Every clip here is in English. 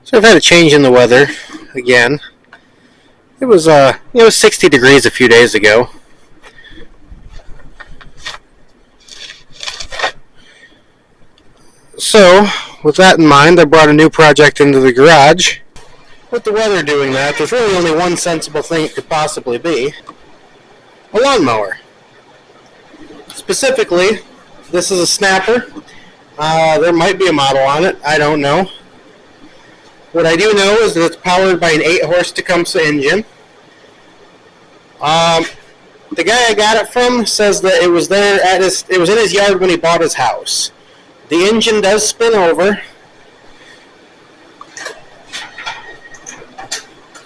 So I've had a change in the weather again. It was 60 degrees a few days ago. So, with that in mind, I brought a new project into the garage. With the weather doing that, there's really only one sensible thing it could possibly be. A lawnmower. Specifically, this is a snapper. There might be a model on it, I don't know. What I do know is that it's powered by an 8-horse Tecumseh engine. The guy I got it from says that it was in his yard when he bought his house. The engine does spin over.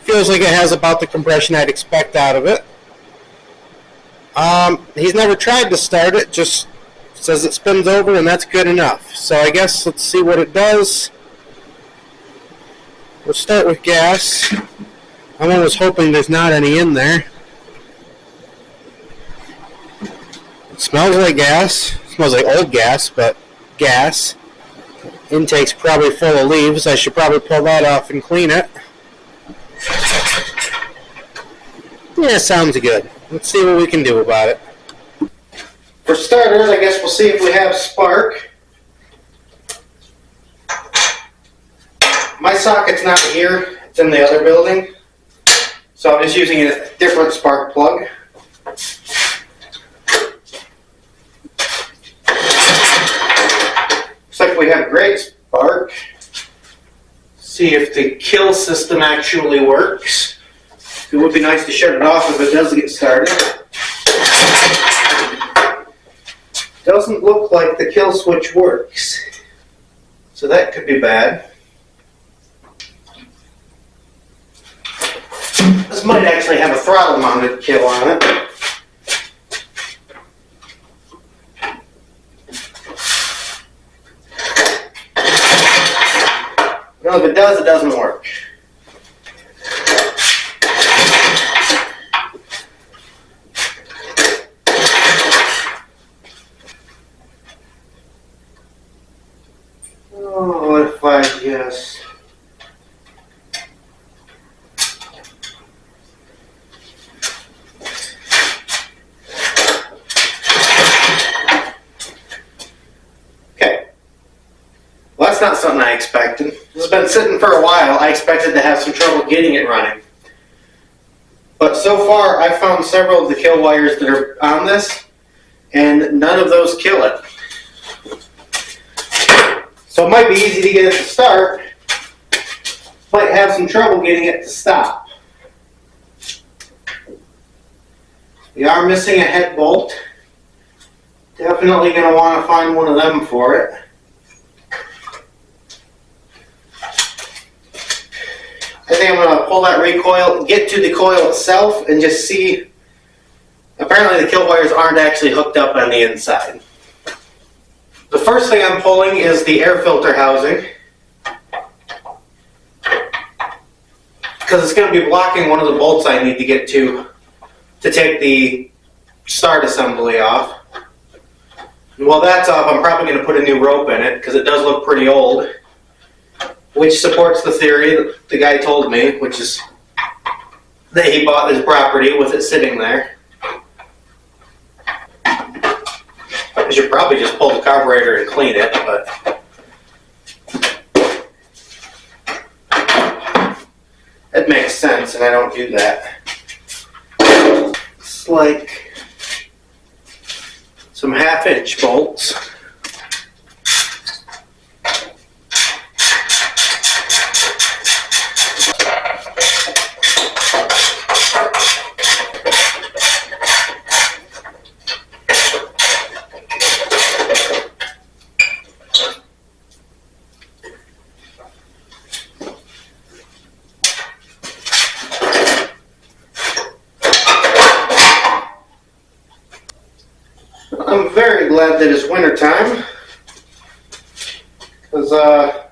Feels like it has about the compression I'd expect out of it. He's never tried to start it, just says it spins over and that's good enough. So I guess let's see what it does. We'll start with gas. I'm almost hoping there's not any in there. It smells like gas. It smells like old gas, but gas. Intake's probably full of leaves. I should probably pull that off and clean it. Yeah, sounds good. Let's see what we can do about it. For starters, I guess we'll see if we have spark. My socket's not here, it's in the other building. So I'm just using a different spark plug. Looks like we have great spark. See if the kill system actually works. It would be nice to shut it off if it does get started. Doesn't look like the kill switch works. So that could be bad. This might actually have a throttle mounted kill on it. Well, if it does, it doesn't work. Oh, what if I just... Well, that's not something I expected. This has been sitting for a while. I expected to have some trouble getting it running. But so far, I've found several of the kill wires that are on this, and none of those kill it. So it might be easy to get it to start. Might have some trouble getting it to stop. We are missing a head bolt. Definitely going to want to find one of them for it. I think I'm going to pull that recoil, get to the coil itself, and just see. Apparently the kill wires aren't actually hooked up on the inside. The first thing I'm pulling is the air filter housing, because it's going to be blocking one of the bolts I need to get to take the start assembly off. And while that's off, I'm probably going to put a new rope in it, because it does look pretty old. Which supports the theory that the guy told me, which is that he bought his property with it sitting there. I should probably just pull the carburetor and clean it, but it makes sense, and I don't do that. It's like some 1/2-inch bolts. I'm very glad that it's winter time, because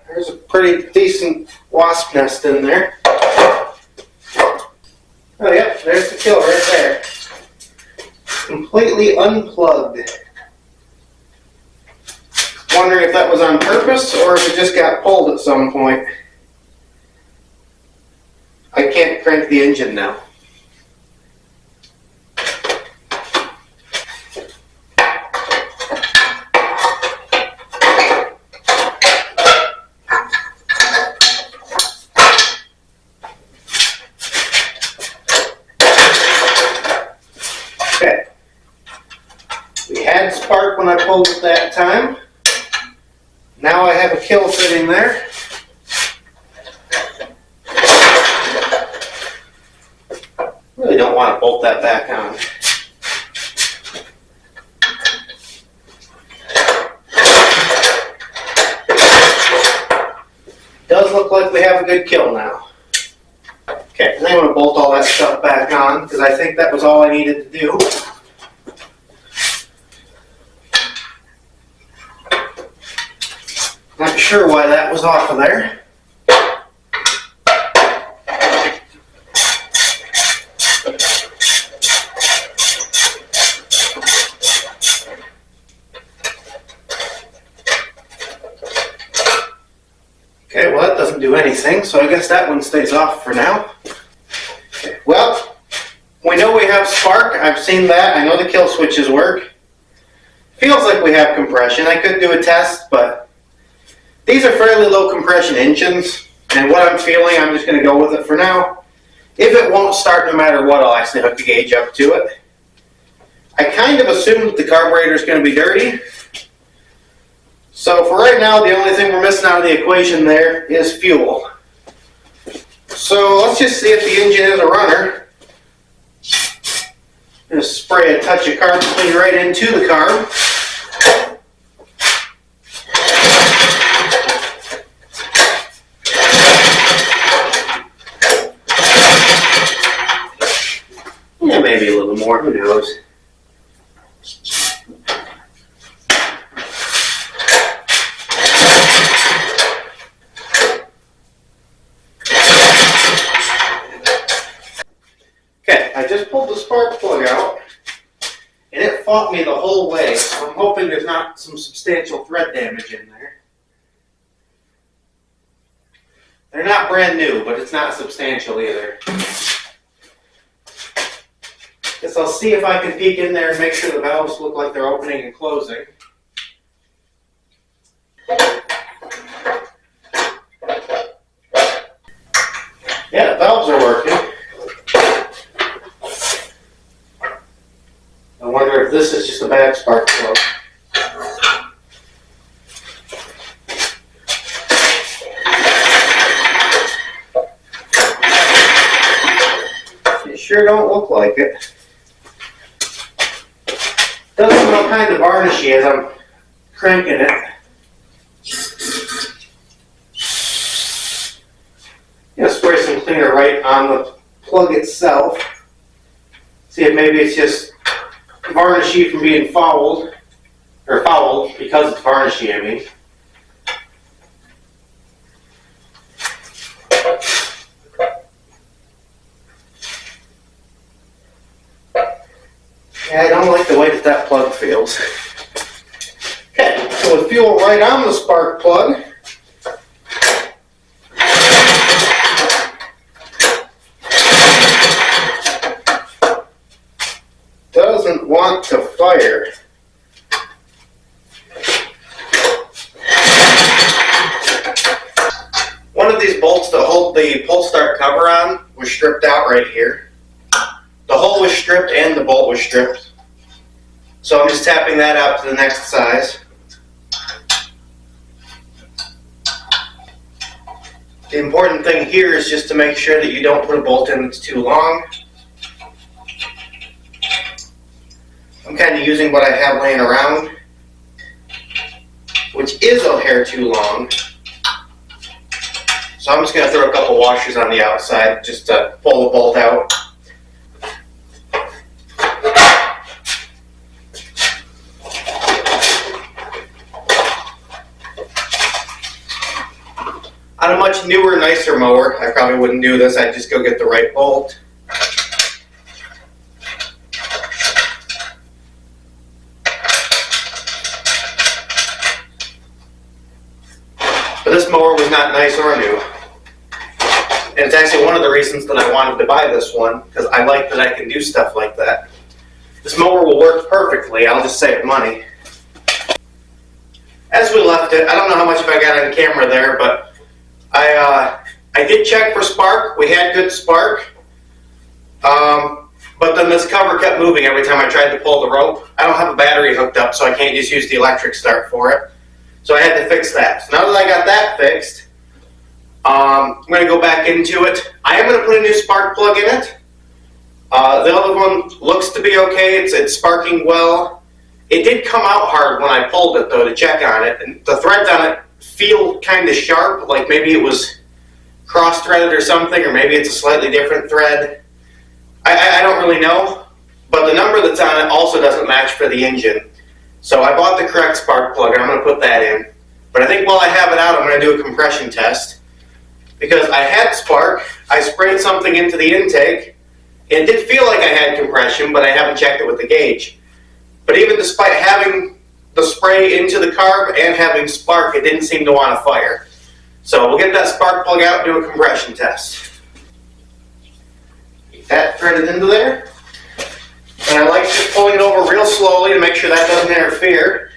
there's a pretty decent wasp nest in there. Oh yep, there's the kill right there. Completely unplugged. Wondering if that was on purpose or if it just got pulled at some point. can't crank the engine now. Okay. We had spark when I pulled it that time. Now I have a kill sitting there. Really don't want to bolt that back on. Does look like we have a good kill now. Okay, and I'm going to bolt all that stuff back on because I think that was all I needed to do. Not sure why that was off of there. Okay, well that doesn't do anything, so I guess that one stays off for now. Okay, well, we know we have spark. I've seen that. I know the kill switches work. Feels like we have compression. I could do a test, but these are fairly low compression engines, and what I'm feeling, I'm just going to go with it for now. If it won't start no matter what, I'll actually hook the gauge up to it. I kind of assume that the carburetor is going to be dirty. So for right now, the only thing we're missing out of the equation there is fuel. So let's just see if the engine is a runner. Just spray a touch of carb clean right into the carb. Yeah, maybe a little more, who knows. Okay, I just pulled the spark plug out, and it fought me the whole way, so I'm hoping there's not some substantial thread damage in there. They're not brand new, but it's not substantial either. Guess I'll see if I can peek in there and make sure the valves look like they're opening and closing. Yeah, the valves are working. I wonder if this is just a bad spark plug. It sure don't look like it. Does smell kind of varnishy as I'm cranking it. Gonna spray some cleaner right on the plug itself. See if maybe it's just varnishy from being fouled, or fouled because it's varnishy, I mean. Yeah, I don't like the way that that plug feels. Okay, so with fuel right on the spark plug, doesn't want to fire. One of these bolts that hold the pull start cover on was stripped out right here. The hole was stripped and the bolt was stripped. So I'm just tapping that out to the next size. The important thing here is just to make sure that you don't put a bolt in that's too long. I'm kind of using what I have laying around, which is a hair too long. So I'm just going to throw a couple washers on the outside just to pull the bolt out. On a much newer, nicer mower, I probably wouldn't do this. I'd just go get the right bolt. But this mower was not nice or new. And it's actually one of the reasons that I wanted to buy this one, because I like that I can do stuff like that. This mower will work perfectly, I'll just save money. As we left it, I don't know how much I got on camera there, but I did check for spark. We had good spark. But then this cover kept moving every time I tried to pull the rope. I don't have a battery hooked up, so I can't just use the electric start for it. So I had to fix that. So now that I got that fixed, I'm going to go back into it. I am going to put a new spark plug in it. The other one looks to be okay. It's sparking well. It did come out hard when I pulled it, though, to check on it. And the threads on it feel kind of sharp, like maybe it was cross-threaded or something, or maybe it's a slightly different thread. I don't really know, but the number that's on it also doesn't match for the engine. So I bought the correct spark plug, and I'm going to put that in. But I think while I have it out, I'm going to do a compression test. Because I had spark, I sprayed something into the intake. It did feel like I had compression, but I haven't checked it with the gauge. But even despite having the spray into the carb and having spark, it didn't seem to want to fire. So we'll get that spark plug out and do a compression test. Get that threaded into there. And I like just pulling it over real slowly to make sure that doesn't interfere.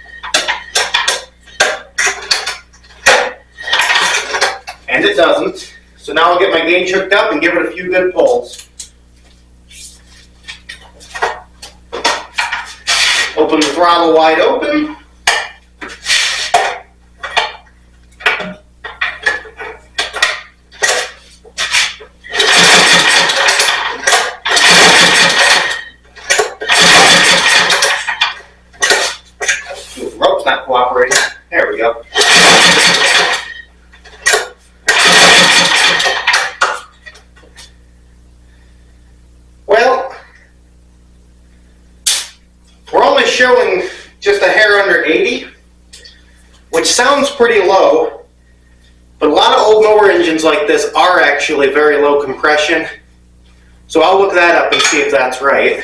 And it doesn't. So now I'll get my gauge hooked up and give it a few good pulls. Open the throttle wide open. The rope's not cooperating. There we go. Well, we're only showing just a hair under 80, which sounds pretty low, but a lot of old mower engines like this are actually very low compression. So I'll look that up and see if that's right.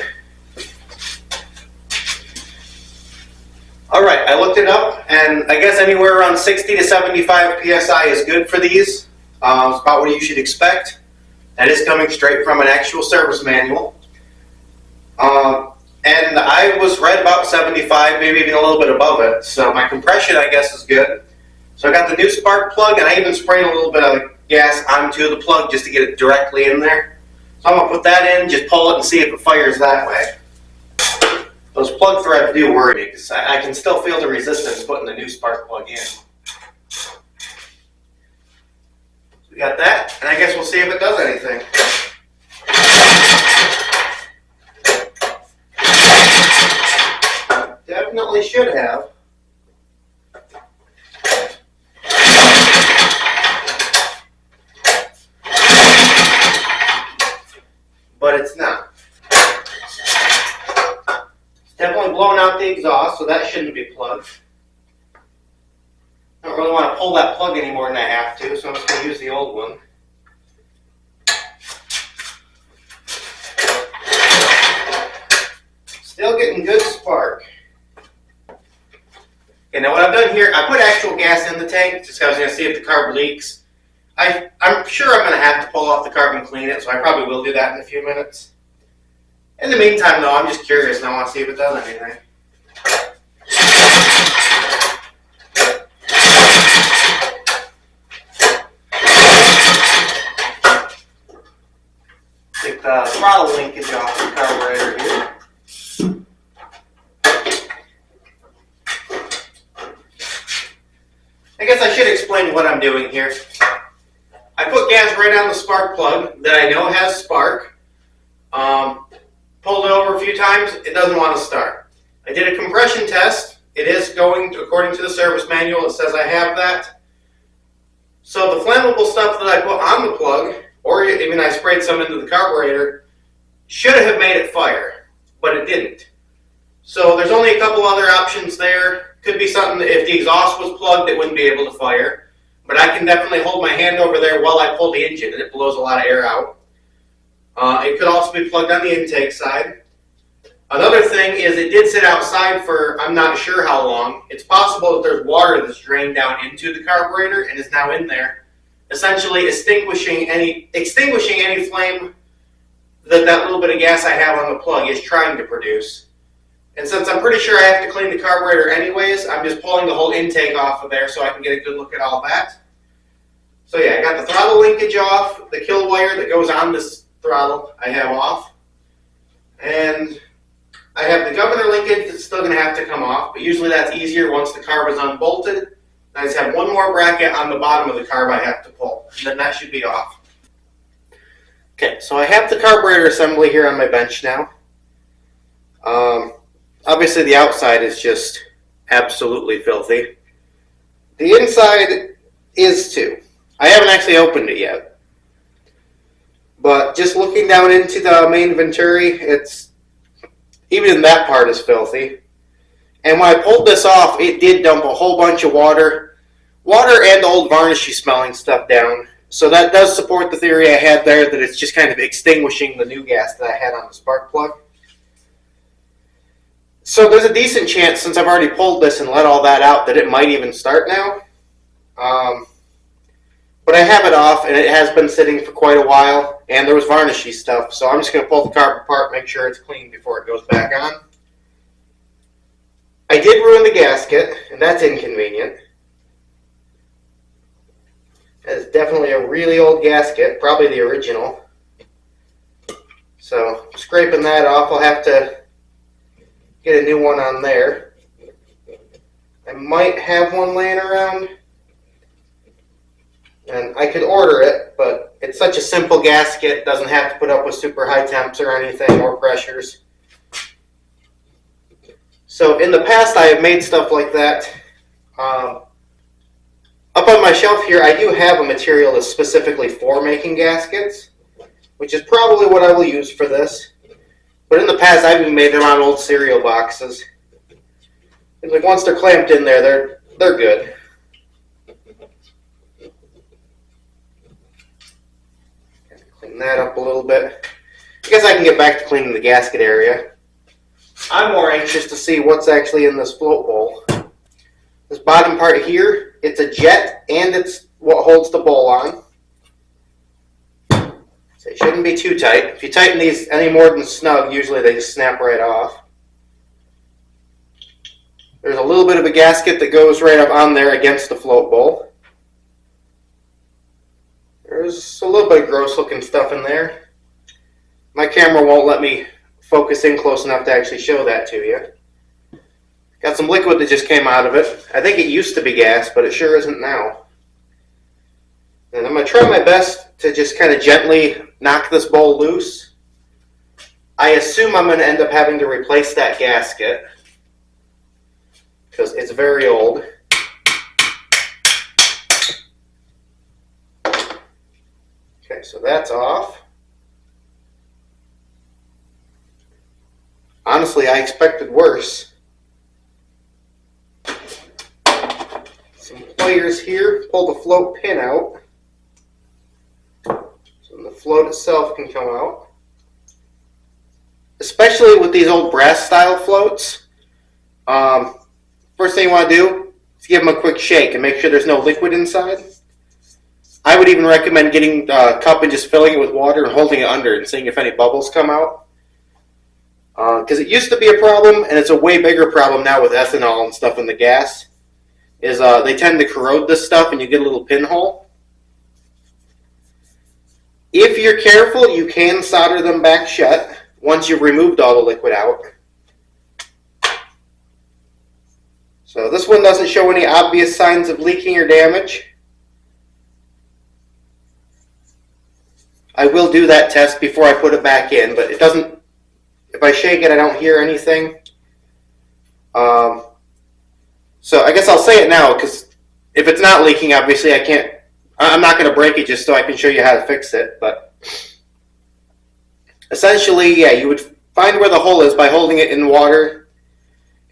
Alright, I looked it up, and I guess anywhere around 60 to 75 PSI is good for these. It's about what you should expect. That is coming straight from an actual service manual. And I was right about 75, maybe even a little bit above it. So my compression, I guess, is good. So I got the new spark plug, and I even sprayed a little bit of gas onto the plug just to get it directly in there. So I'm going to put that in, just pull it and see if it fires that way. Those plug threads do worry me, because I can still feel the resistance putting the new spark plug in. So we got that, and I guess we'll see if it does anything. Definitely should have. But it's not. It's definitely blowing out the exhaust, so that shouldn't be plugged. I don't really want to pull that plug any more than I have to, so I'm just going to use the old one. Still getting good spark. Okay, now what I've done here, I put actual gas in the tank just because I was going to see if the carb leaks. I'm sure I'm going to have to pull off the carb and clean it, so I probably will do that in a few minutes. In the meantime, though, I'm just curious and I want to see if it does anything. Take the throttle linkage off the carburetor here. I guess I should explain what I'm doing here. I put gas right on the spark plug that I know has spark. Pulled it over a few times, it doesn't want to start. I did a compression test. It is going according to the service manual. It says I have that. So the flammable stuff that I put on the plug, or even I sprayed some into the carburetor, should have made it fire, but it didn't. So there's only a couple other options there. Could be something that if the exhaust was plugged, it wouldn't be able to fire. But I can definitely hold my hand over there while I pull the engine, and it blows a lot of air out. It could also be plugged on the intake side. Another thing is it did sit outside for I'm not sure how long. It's possible that there's water that's drained down into the carburetor and is now in there. essentially extinguishing any flame that little bit of gas I have on the plug is trying to produce. And since I'm pretty sure I have to clean the carburetor anyways, I'm just pulling the whole intake off of there so I can get a good look at all that. So yeah, I got the throttle linkage off, the kill wire that goes on this throttle I have off, and I have the governor linkage that's still going to have to come off, but usually that's easier once the carb is unbolted. I just have one more bracket on the bottom of the carb I have to pull, and then that should be off. Okay, so I have the carburetor assembly here on my bench now. Obviously the outside is just absolutely filthy. The inside is too. I haven't actually opened it yet. But just looking down into the main venturi, even that part is filthy. And when I pulled this off, it did dump a whole bunch of water and old varnishy smelling stuff down. So that does support the theory I had there that it's just kind of extinguishing the new gas that I had on the spark plug. So there's a decent chance, since I've already pulled this and let all that out, that it might even start now. But I have it off, and it has been sitting for quite a while, and there was varnishy stuff, so I'm just going to pull the carb apart, make sure it's clean before it goes back on. I did ruin the gasket, and that's inconvenient. It's definitely a really old gasket, probably the original. So, scraping that off, I'll have to get a new one on there. I might have one laying around, and I could order it, but it's such a simple gasket, doesn't have to put up with super high temps or anything, or pressures. So in the past I have made stuff like that. Up on my shelf here I do have a material that's specifically for making gaskets, which is probably what I will use for this. But in the past I've even made them on old cereal boxes. And like once they're clamped in there, they're good. Clean that up a little bit. I guess I can get back to cleaning the gasket area. I'm more anxious to see what's actually in this float bowl. This bottom part here, it's a jet and it's what holds the bowl on. So it shouldn't be too tight. If you tighten these any more than snug, usually they just snap right off. There's a little bit of a gasket that goes right up on there against the float bowl. There's a little bit of gross looking stuff in there. My camera won't let me focus in close enough to actually show that to you. Got some liquid that just came out of it. I think it used to be gas, but it sure isn't now. And I'm going to try my best to just kind of gently knock this bowl loose. I assume I'm going to end up having to replace that gasket because it's very old. Okay, so that's off. Honestly, I expected worse. Some pliers here, pull the float pin out. So the float itself can come out. Especially with these old brass style floats. First thing you want to do is give them a quick shake and make sure there's no liquid inside. I would even recommend getting a cup and just filling it with water and holding it under and seeing if any bubbles come out. Because it used to be a problem, and it's a way bigger problem now with ethanol and stuff in the gas, is they tend to corrode this stuff and you get a little pinhole. If you're careful, you can solder them back shut once you've removed all the liquid out. So this one doesn't show any obvious signs of leaking or damage. I will do that test before I put it back in, but it doesn't. If I shake it, I don't hear anything. So I guess I'll say it now, because if it's not leaking, obviously I'm not going to break it just so I can show you how to fix it. But essentially, yeah, you would find where the hole is by holding it in water.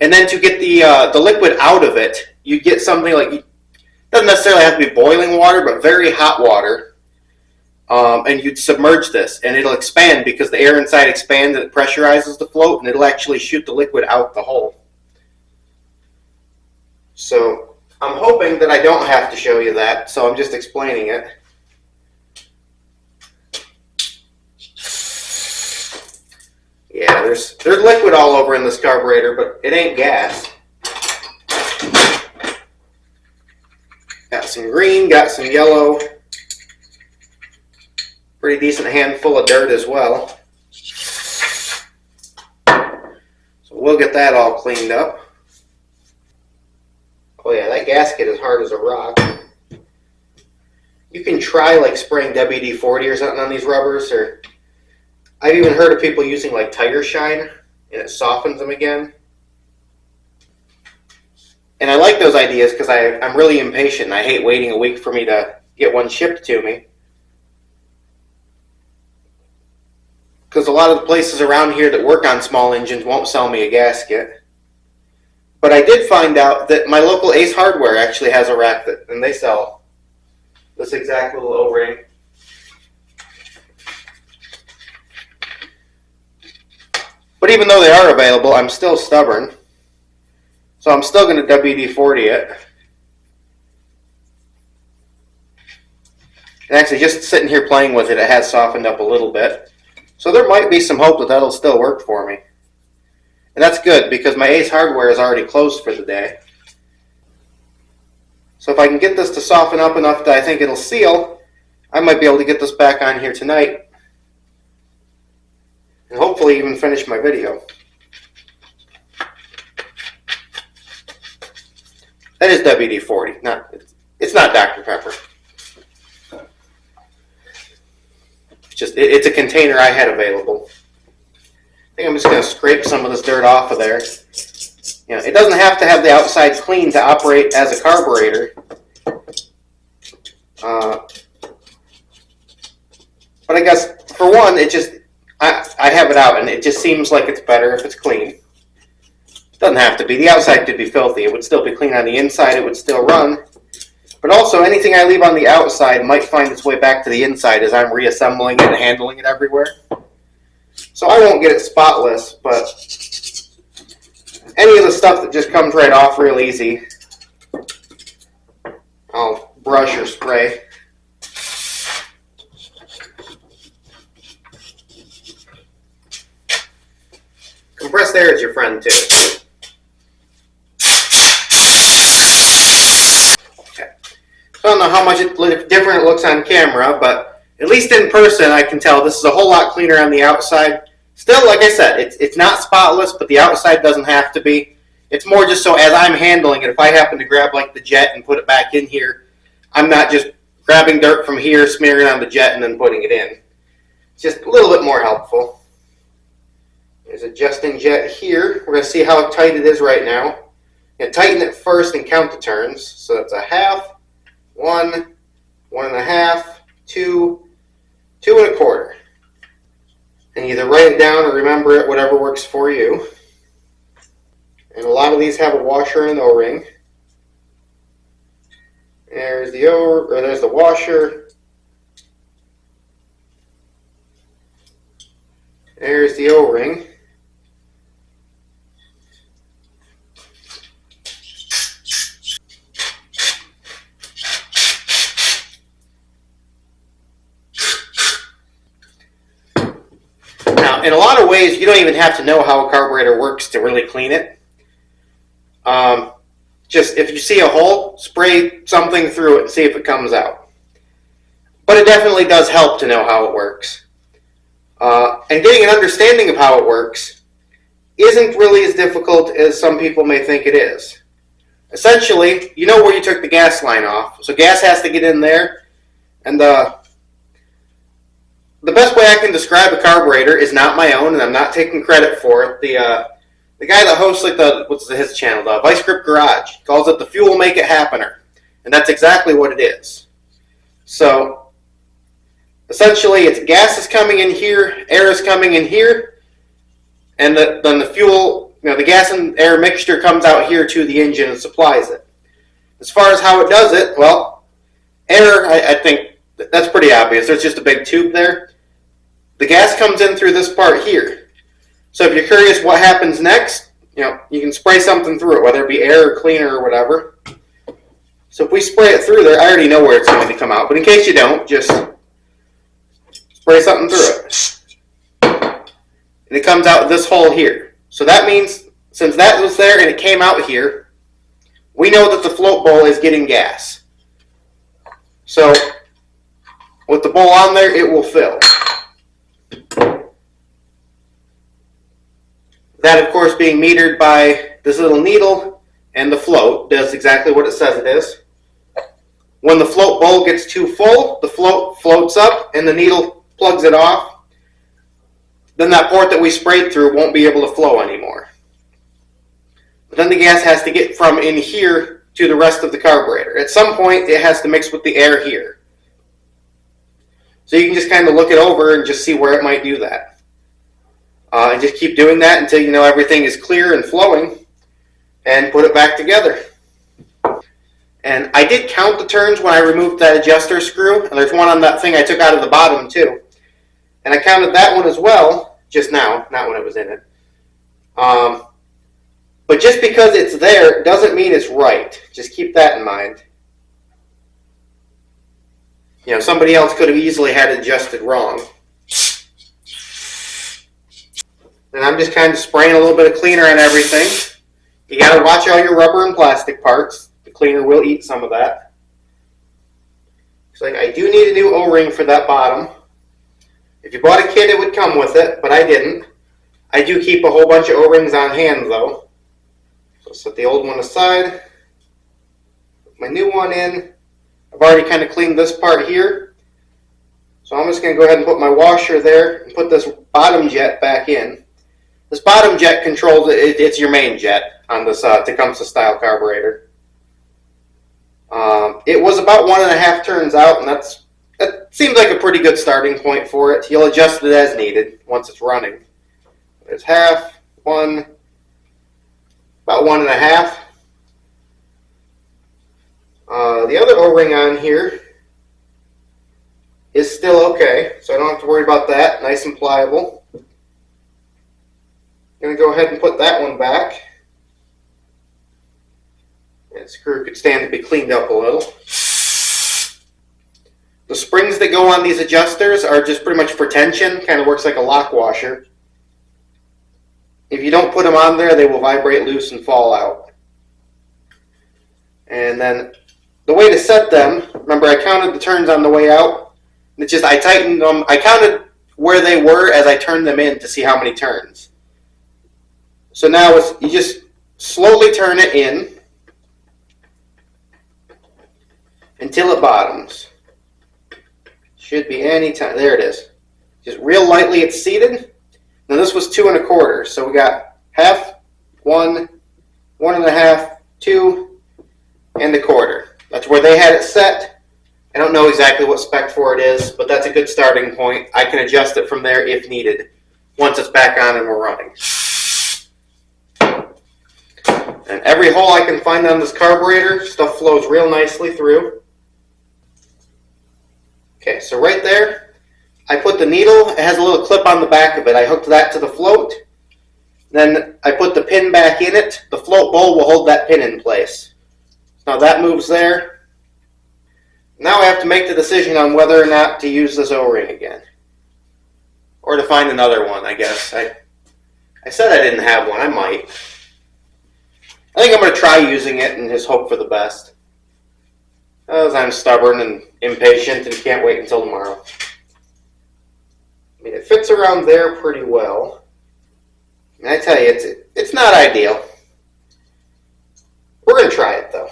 And then to get the liquid out of it, you get something like, it doesn't necessarily have to be boiling water, but very hot water. And you'd submerge this, and it'll expand because the air inside expands and it pressurizes the float, and it'll actually shoot the liquid out the hole. So I'm hoping that I don't have to show you that, so I'm just explaining it. There's liquid all over in this carburetor, but it ain't gas. Got some green, got some yellow. Pretty decent handful of dirt as well. So we'll get that all cleaned up. Oh yeah, that gasket is hard as a rock. You can try like spraying WD-40 or something on these rubbers, or I've even heard of people using like tire shine, and it softens them again. And I like those ideas because I'm really impatient and I hate waiting a week for me to get one shipped to me. Because a lot of the places around here that work on small engines won't sell me a gasket. But I did find out that my local Ace Hardware actually has a rack and they sell this exact little O-ring. But even though they are available, I'm still stubborn. So I'm still going to WD-40 it. And actually, just sitting here playing with it, it has softened up a little bit. So there might be some hope that that'll still work for me. And that's good, because my Ace Hardware is already closed for the day. So if I can get this to soften up enough that I think it'll seal, I might be able to get this back on here tonight. And hopefully even finish my video. That is WD-40. It's not Dr. Pepper. It's a container I had available. I think I'm just going to scrape some of this dirt off of there. You know, it doesn't have to have the outside clean to operate as a carburetor. But I guess, for one, I have it out, and it just seems like it's better if it's clean. It doesn't have to be. The outside could be filthy. It would still be clean on the inside. It would still run. But also, anything I leave on the outside might find its way back to the inside as I'm reassembling it and handling it everywhere. So I won't get it spotless, but any of the stuff that just comes right off real easy, I'll brush or spray. Compressed air is your friend too. Okay. I don't know how much different it looks on camera, but at least in person I can tell this is a whole lot cleaner on the outside. Still, like I said, it's not spotless, but the outside doesn't have to be. It's more just so as I'm handling it, if I happen to grab like the jet and put it back in here, I'm not just grabbing dirt from here, smearing on the jet, and then putting it in. It's just a little bit more helpful. There's a adjusting jet here. We're going to see how tight it is right now. And tighten it first and count the turns. So that's a half, 1, 1.5, 2, 2 1/4. And either write it down or remember it, whatever works for you. And a lot of these have a washer and an O-ring. There's the washer. There's the O-ring. Now, in a lot of ways, you don't even have to know how a carburetor works to really clean it. Just if you see a hole, spray something through it and see if it comes out. But it definitely does help to know how it works. And getting an understanding of how it works isn't really as difficult as some people may think it is. Essentially, you know where you took the gas line off, so gas has to get in there, and the best way I can describe a carburetor is not my own, and I'm not taking credit for it. The guy that hosts like what's his channel, the Vice Grip Garage, calls it the fuel make it happener, and that's exactly what it is. So essentially, it's gas is coming in here, air is coming in here, and then the fuel, the gas and air mixture comes out here to the engine and supplies it. As far as how it does it, well, air, I think that's pretty obvious. There's just a big tube there. The gas comes in through this part here. So if you're curious what happens next, you can spray something through it, whether it be air or cleaner or whatever. So if we spray it through there, I already know where it's going to come out. But in case you don't, just spray something through it. And and it comes out this hole here. So that means since that was there and it came out here, we know that the float bowl is getting gas. So with the bowl on there, it will fill. That, of course, being metered by this little needle, and the float does exactly what it says it is. When the float bowl gets too full, the float floats up and the needle plugs it off. Then that port that we sprayed through won't be able to flow anymore. But then the gas has to get from in here to the rest of the carburetor. At some point, it has to mix with the air here. So you can just kind of look it over and just see where it might do that. And just keep doing that until you know everything is clear and flowing, and put it back together. And I did count the turns when I removed that adjuster screw, and there's one on that thing I took out of the bottom too. And I counted that one as well, just now, not when it was in it. But just because it's there doesn't mean it's right. Just keep that in mind. You know, somebody else could have easily had it adjusted wrong. And I'm just kind of spraying a little bit of cleaner on everything. You got to watch all your rubber and plastic parts. The cleaner will eat some of that. Looks like I do need a new O-ring for that bottom. If you bought a kit, it would come with it, but I didn't. I do keep a whole bunch of O-rings on hand, though. So set the old one aside. Put my new one in. I've already kind of cleaned this part here. So I'm just going to go ahead and put my washer there and put this bottom jet back in. This bottom jet controls it. It's your main jet on this Tecumseh style carburetor. It was about 1.5 turns out, and that seems like a pretty good starting point for it. You'll adjust it as needed once it's running. There's half, one, about 1.5. The other O-ring on here is still okay, so I don't have to worry about that. Nice and pliable. I'm going to go ahead and put that one back. That screw could stand to be cleaned up a little. The springs that go on these adjusters are just pretty much for tension. Kind of works like a lock washer. If you don't put them on there, they will vibrate loose and fall out. And then the way to set them, remember I counted the turns on the way out. It's just I tightened them. I counted where they were as I turned them in to see how many turns. So now you just slowly turn it in until it bottoms. Should be any time. There it is. Just real lightly it's seated. Now this was 2 1/4. So we got half, 1, 1.5, 2, and 1/4. That's where they had it set. I don't know exactly what spec for it is, but that's a good starting point. I can adjust it from there if needed once it's back on and we're running. And every hole I can find on this carburetor, stuff flows real nicely through. Okay, so right there, I put the needle. It has a little clip on the back of it. I hooked that to the float. Then I put the pin back in it. The float bowl will hold that pin in place. Now that moves there. Now I have to make the decision on whether or not to use this O-ring again. Or to find another one, I guess. I said I didn't have one. I might. I think I'm going to try using it and just hope for the best. As I'm stubborn and impatient and can't wait until tomorrow. I mean, it fits around there pretty well. And I tell you, it's not ideal. We're going to try it, though.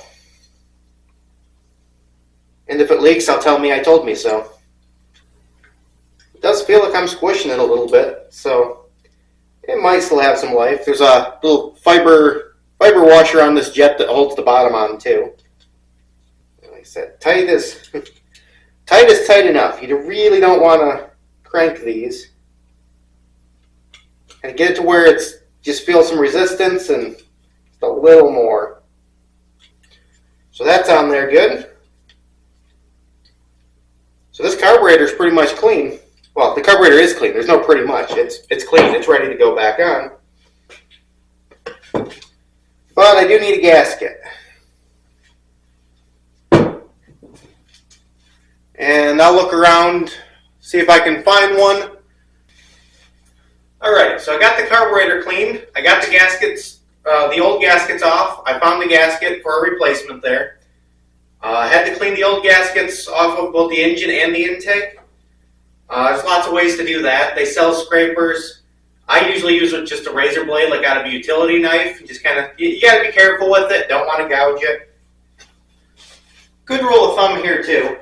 And if it leaks, I'll tell me I told me so. It does feel like I'm squishing it a little bit, so it might still have some life. There's a little fiber washer on this jet that holds the bottom on too. Like I said, tight is tight enough. You really don't want to crank these. And get it to where it's just feel some resistance and just a little more. So that's on there good. So this carburetor is pretty much clean. Well, the carburetor is clean. There's no pretty much. It's clean. It's ready to go back on. But I do need a gasket. And I'll look around, see if I can find one. Alright, so I got the carburetor cleaned. I got the gaskets, the old gaskets off. I found the gasket for a replacement there. I had to clean the old gaskets off of both the engine and the intake. There's lots of ways to do that. They sell scrapers. I usually use it just a razor blade, like out of a utility knife. You just kind of, you got to be careful with it. Don't want to gouge it. Good rule of thumb here too.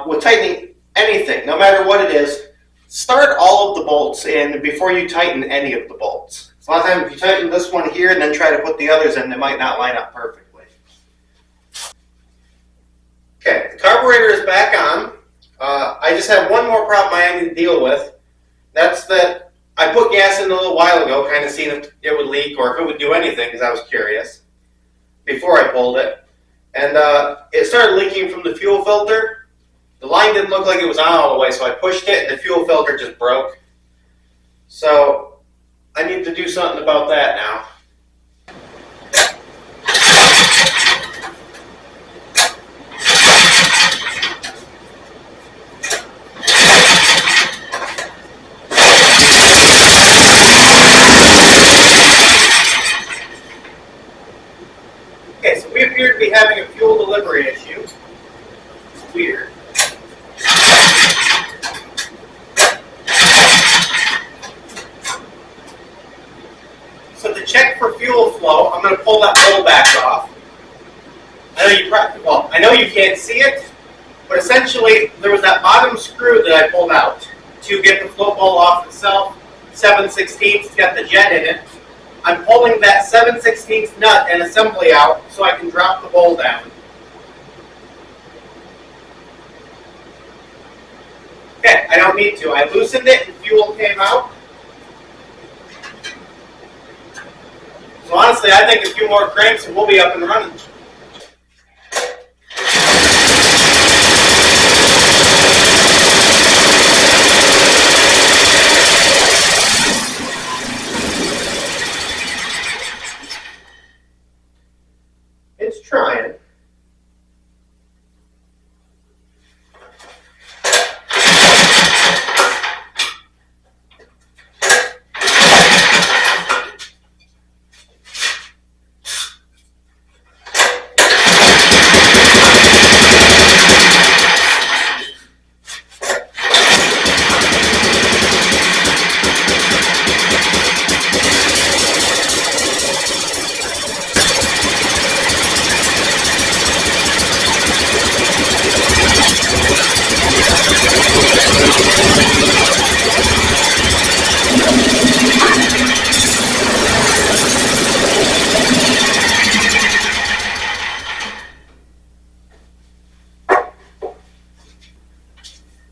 With tightening anything, no matter what it is, start all of the bolts in before you tighten any of the bolts. So a lot of times if you tighten this one here and then try to put the others in, they might not line up perfectly. Okay, the carburetor is back on. I just have one more problem I need to deal with. That's that I put gas in a little while ago, kind of seeing if it would leak or if it would do anything because I was curious before I pulled it. And it started leaking from the fuel filter. The line didn't look like it was on all the way, so I pushed it and the fuel filter just broke. So I need to do something about that now. Okay, so we appear to be having a fuel delivery issue. It's weird. So to check for fuel flow, I'm going to pull that bowl back off. I know you can't see it, but essentially there was that bottom screw that I pulled out to get the float bowl off itself. 7/16, it's got the jet in it. I'm pulling that 7/16 nut and assembly out so I can drop the bowl down. Okay, I don't need to. I loosened it and fuel came out. So honestly, I think a few more cranks and we'll be up and running. It's trying.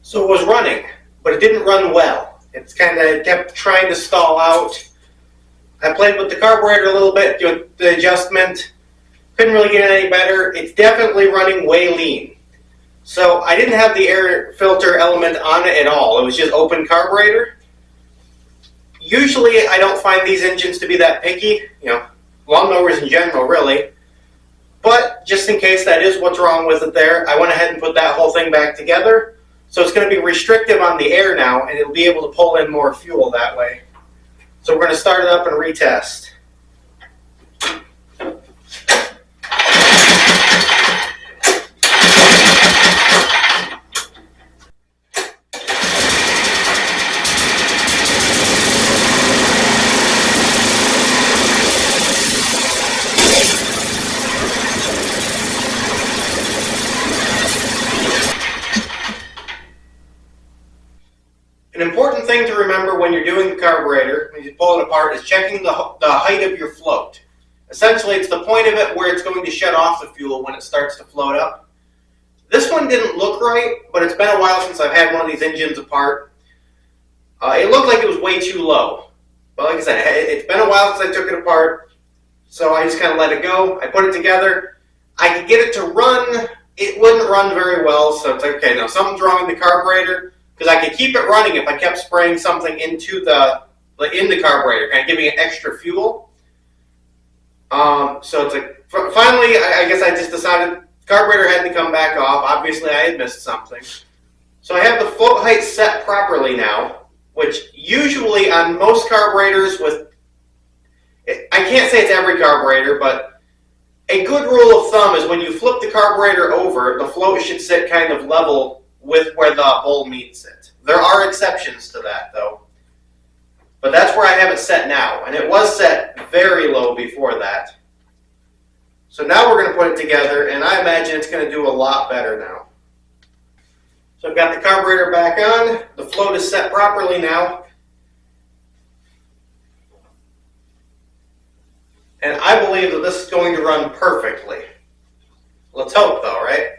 So it was running, but it didn't run well. It's kind of kept trying to stall out. I played with the carburetor a little bit, doing the adjustment. Couldn't really get it any better. It's definitely running way lean. So I didn't have the air filter element on it at all. It was just open carburetor. Usually I don't find these engines to be that picky, lawnmowers in general really. But just in case that is what's wrong with it there, I went ahead and put that whole thing back together. So it's going to be restrictive on the air now, and it'll be able to pull in more fuel that way. So we're going to start it up and retest. An important thing to remember when you're doing the carburetor, when you pull it apart, is checking the height of your float. Essentially, it's the point of it where it's going to shut off the fuel when it starts to float up. This one didn't look right, but it's been a while since I've had one of these engines apart. It looked like it was way too low. But like I said, it's been a while since I took it apart, so I just kind of let it go. I put it together. I could get it to run. It wouldn't run very well, so it's like, okay, now something's wrong with the carburetor. Because I could keep it running if I kept spraying something into in the carburetor, kind of giving it extra fuel. So it's like, finally, I guess I just decided the carburetor had to come back off. Obviously, I had missed something. So I have the float height set properly now. which usually on most carburetors I can't say it's every carburetor, but a good rule of thumb is when you flip the carburetor over, the float should sit kind of level with where the bowl meets it. There are exceptions to that, though. But that's where I have it set now, and it was set very low before that. So now we're going to put it together, and I imagine it's going to do a lot better now. So I've got the carburetor back on. The float is set properly now. And I believe that this is going to run perfectly. Let's hope, though, right?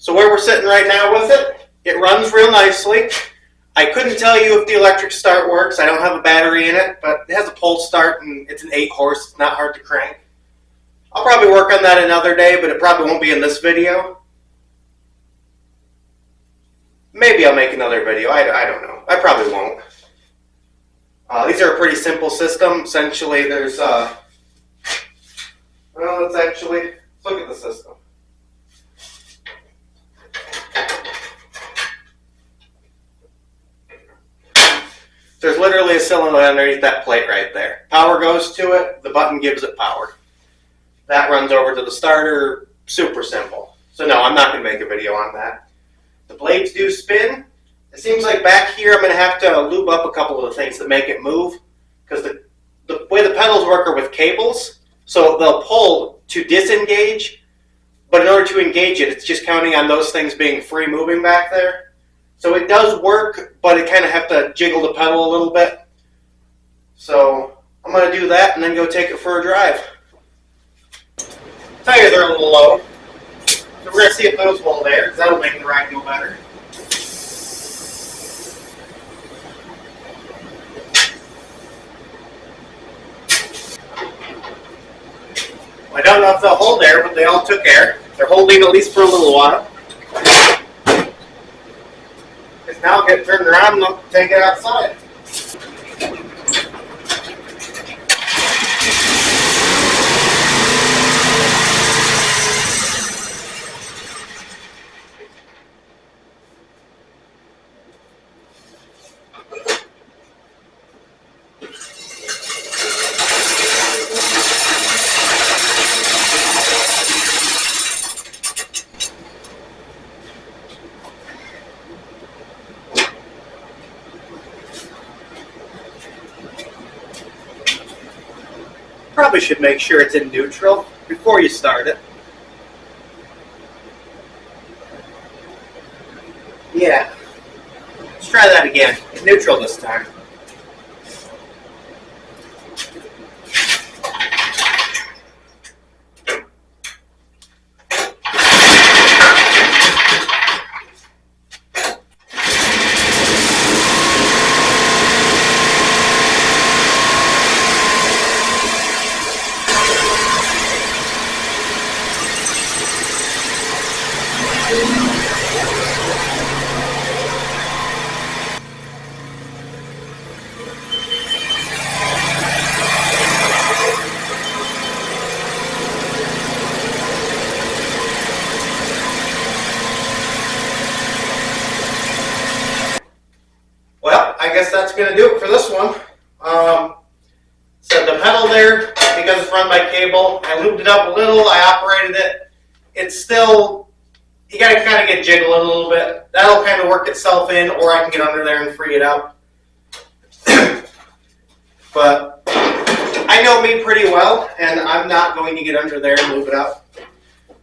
So where we're sitting right now with it, it runs real nicely. I couldn't tell you if the electric start works. I don't have a battery in it, but it has a pulse start and it's an 8-horse. It's not hard to crank. I'll probably work on that another day, but it probably won't be in this video. Maybe I'll make another video. I don't know. I probably won't. These are a pretty simple system. Essentially, there's well, let's look at the system. There's literally a cylinder underneath that plate right there. Power goes to it, the button gives it power. That runs over to the starter, super simple. So no, I'm not going to make a video on that. The blades do spin. It seems like back here I'm going to have to lube up a couple of the things that make it move, because the way the pedals work are with cables, so they'll pull to disengage, but in order to engage it, it's just counting on those things being free moving back there. So it does work, but it kind of have to jiggle the pedal a little bit. So I'm going to do that and then go take it for a drive. Tires are a little low, so we're going to see if those hold there, because that'll make the ride go better. I don't know if they'll hold air, but they all took air. They're holding at least for a little while. Now I'll get turned around and I'll take it outside. Probably should make sure it's in neutral before you start it. Yeah. Let's try that again. In neutral this time. I guess that's going to do it for this one. So the pedal there, because it's run by cable, I lubed it up a little, I operated it. It's still, you got to kind of get jiggling a little bit. That'll kind of work itself in, or I can get under there and free it up. But I know me pretty well, and I'm not going to get under there and move it up.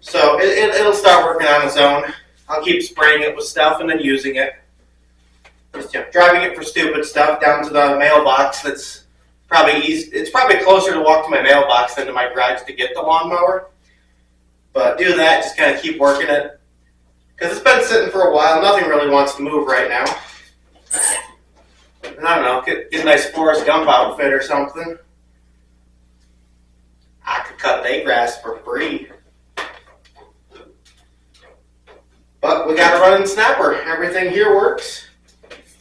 So it'll start working on its own. I'll keep spraying it with stuff and then using it. Just, driving it for stupid stuff down to the mailbox. That's probably easy. It's probably closer to walk to my mailbox than to my garage to get the lawnmower. But do that, just kind of keep working it. Because it's been sitting for a while. Nothing really wants to move right now. And I don't know, get a nice Forrest Gump outfit or something. I could cut day grass for free. But we got a running snapper. Everything here works.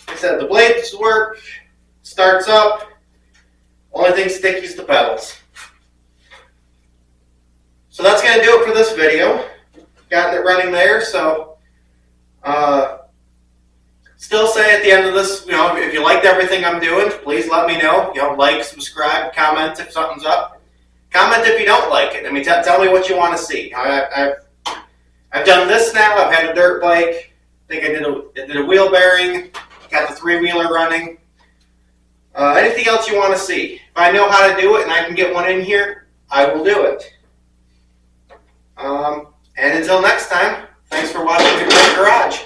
Like I said, the blades work, starts up. Only thing sticky is the pedals. So that's going to do it for this video. Got it running there, so still say at the end of this, if you liked everything I'm doing, please let me know. Like, subscribe, comment if something's up. Comment if you don't like it. I mean, tell me what you want to see. I've done this now. I've had a dirt bike. I think I did a wheel bearing. Got the 3-wheeler running. Anything else you want to see? If I know how to do it and I can get one in here, I will do it. And until next time, thanks for watching The Great Garage.